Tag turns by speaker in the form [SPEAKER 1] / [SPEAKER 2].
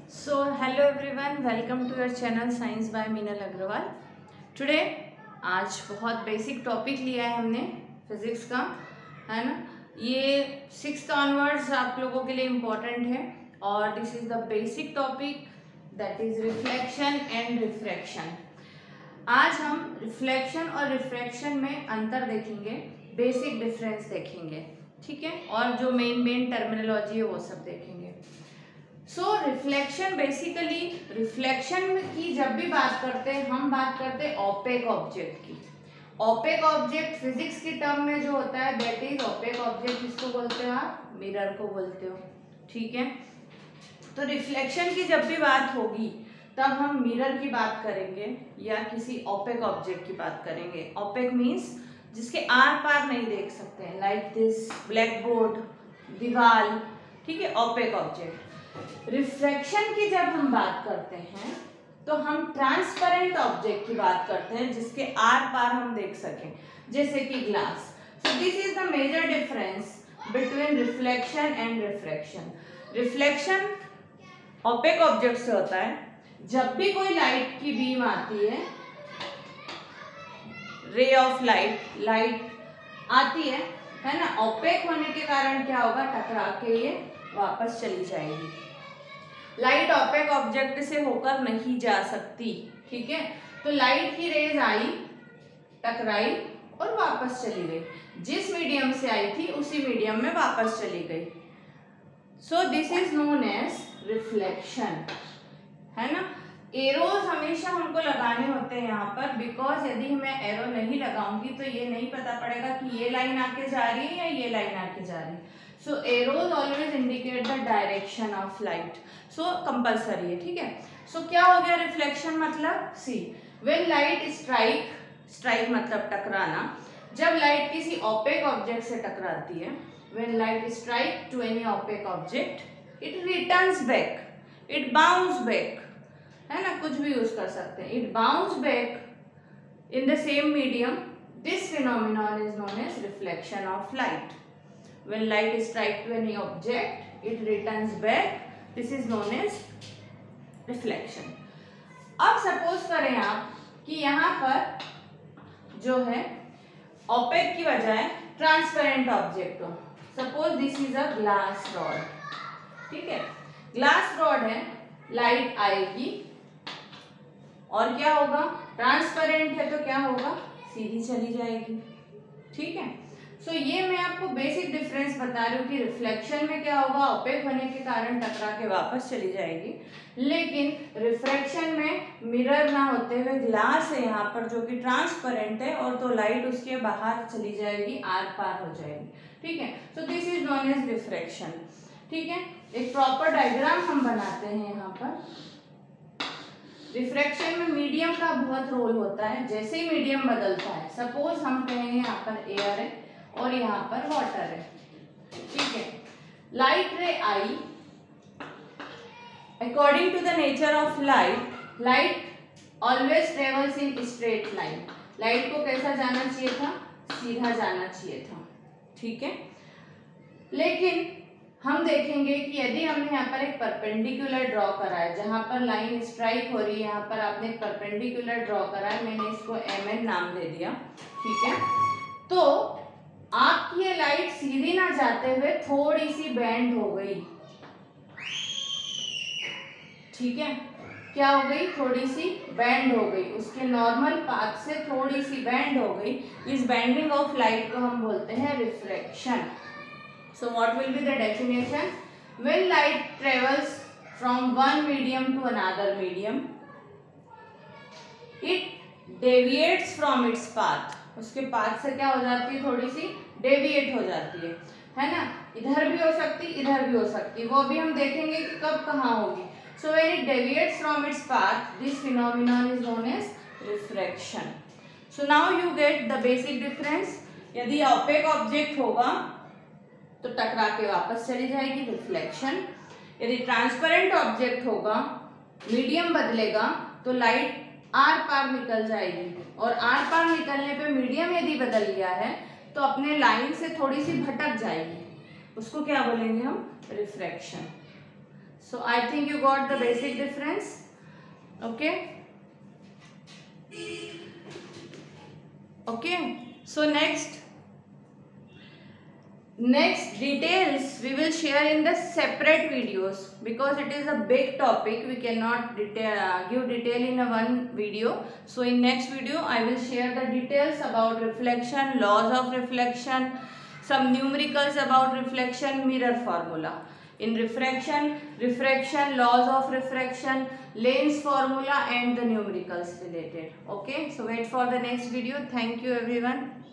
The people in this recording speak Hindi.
[SPEAKER 1] Hello everyone, welcome to your channel science by Meenal Agarwal. Today आज बहुत बेसिक टॉपिक लिया है हमने फिजिक्स का, है ना। ये 6th ऑनवर्ड्स आप लोगों के लिए इम्पोर्टेंट है और this is the basic topic that is reflection and refraction. आज हम रिफ्लेक्शन और रिफ्रैक्शन में अंतर देखेंगे, बेसिक डिफरेंस देखेंगे, ठीक है, और जो मेन टर्मिनोलॉजी है वो सब देखेंगे। रिफ्लेक्शन बेसिकली, रिफ्लेक्शन की जब भी बात करते हैं हम बात करते हैं ओपेक ऑब्जेक्ट की। ओपेक ऑब्जेक्ट फिजिक्स की टर्म में जो होता है दैट इज ओपेक ऑब्जेक्ट। किसको बोलते हो आप? मिरर को बोलते हो, ठीक है। तो रिफ्लेक्शन की जब भी बात होगी तब हम मिरर की बात करेंगे या किसी ओपेक ऑब्जेक्ट की बात करेंगे। ओपेक मीन्स जिसके आर पार नहीं देख सकते हैं, लाइक दिस ब्लैक बोर्ड, दीवार, ठीक है, ओपेक ऑब्जेक्ट। रिफ्रैक्शन की जब हम बात करते हैं तो हम ट्रांसपेरेंट ऑब्जेक्ट की बात करते हैं जिसके आर पार हम देख सकें, जैसे कि glass. So this is the major difference between reflection and refraction. Reflection opaque object से होता है जब भी कोई लाइट की बीम आती है, रे ऑफ लाइट आती है ना, ओपेक होने के कारण क्या होगा, टकरा के ये वापस चली जाएगी। लाइट ओपेक ऑब्जेक्ट से होकर नहीं जा सकती, ठीक है। तो लाइट की रेज आई, टकराई और वापस चली गई। जिस मीडियम से आई थी उसी मीडियम में वापस चली गई। So this is known as reflection, है ना। एरोज हमेशा हमको लगाने होते हैं यहाँ पर, बिकॉज यदि मैं एरो नहीं लगाऊंगी तो ये नहीं पता पड़ेगा कि ये लाइन आके जा रही है या ये लाइन आके जा रही है। So arrows always indicate the direction of light, so compulsory है, ठीक है। सो क्या हो गया रिफ्लेक्शन मतलब, सी व्हेन लाइट स्ट्राइक मतलब टकराना। जब लाइट किसी ओपेक ऑब्जेक्ट से टकराती है, when light strike to any opaque object, it returns back, it bounce back, है ना, कुछ भी यूज कर सकते हैं। It bounce back in the same medium. This phenomenon is known as reflection of light. When light strikes to any object, it returns back. This is known as reflection. अब सपोज करें आप कि यहाँ पर जो है ओपेक की बजाय ट्रांसपेरेंट ऑब्जेक्ट हो। Suppose this is a glass rod, ठीक है। ग्लास रॉड है, लाइट आएगी और क्या होगा, ट्रांसपेरेंट है तो क्या होगा, सीधी चली जाएगी, ठीक है। सो ये मैं आपको बेसिक डिफरेंस बता रही हूँ कि रिफ्लेक्शन में क्या होगा, ओपेक होने के कारण टकरा के वापस चली जाएगी, लेकिन रिफ्रैक्शन में मिरर ना होते हुए ग्लास है यहाँ पर जो कि ट्रांसपेरेंट है और तो लाइट उसके बाहर चली जाएगी, आर पार हो जाएगी, ठीक है। So this is known as refraction, ठीक है। एक प्रॉपर डायग्राम हम बनाते हैं यहाँ पर। रिफ्रैक्शन में मीडियम का बहुत रोल होता है। जैसे ही मीडियम बदलता है, सपोज हम कहेंगे यहाँ पर एयर है और यहाँ पर वाटर है, ठीक है। लाइट रे आई, according to the nature of light always travels in straight line. Light को कैसा जाना चाहिए था, सीधा जाना चाहिए था, ठीक है। लेकिन हम देखेंगे कि यदि हमने यहाँ पर एक परपेंडिकुलर ड्रॉ करा है, जहां पर लाइन स्ट्राइक हो रही है, यहाँ पर आपने एक परपेंडिकुलर ड्रॉ करा है, मैंने इसको MN नाम दे दिया, ठीक है। तो आपकी ये लाइट सीधी ना जाते हुए थोड़ी सी बेंड हो गई, ठीक है। क्या हो गई, थोड़ी सी बेंड हो गई, उसके नॉर्मल पाथ से थोड़ी सी बेंड हो गई। इस बेंडिंग ऑफ लाइट को हम बोलते हैं refraction. So what will be the definition, when light travels from one medium to another medium, it deviates from its path. उसके पाथ से क्या हो जाती है, थोड़ी सी डेविएट हो जाती है ना। इधर भी हो सकती, इधर भी हो सकती, वो भी हम देखेंगे कि कब कहाँ होगी। So when it deviates from its path, this phenomenon is known as refraction. So now you get the basic difference. यदि ओपेक ऑब्जेक्ट होगा तो टकरा के वापस चली जाएगी, रिफ्लेक्शन। यदि ट्रांसपेरेंट ऑब्जेक्ट होगा, मीडियम बदलेगा तो लाइट आर पार निकल जाएगी, और आर पार निकलने पे मीडियम यदि बदल गया है तो अपने लाइन से थोड़ी सी भटक जाएगी, उसको क्या बोलेंगे हम, refraction. So I think you got the basic difference. Okay. So next details we will share in the separate videos, because it is a big topic. We cannot give detail in a one video. So in next video I will share the details about reflection, laws of reflection, some numericals about reflection, mirror formula. In refraction, laws of refraction, Lenz formula and the numericals related. Okay, so wait for the next video. Thank you everyone.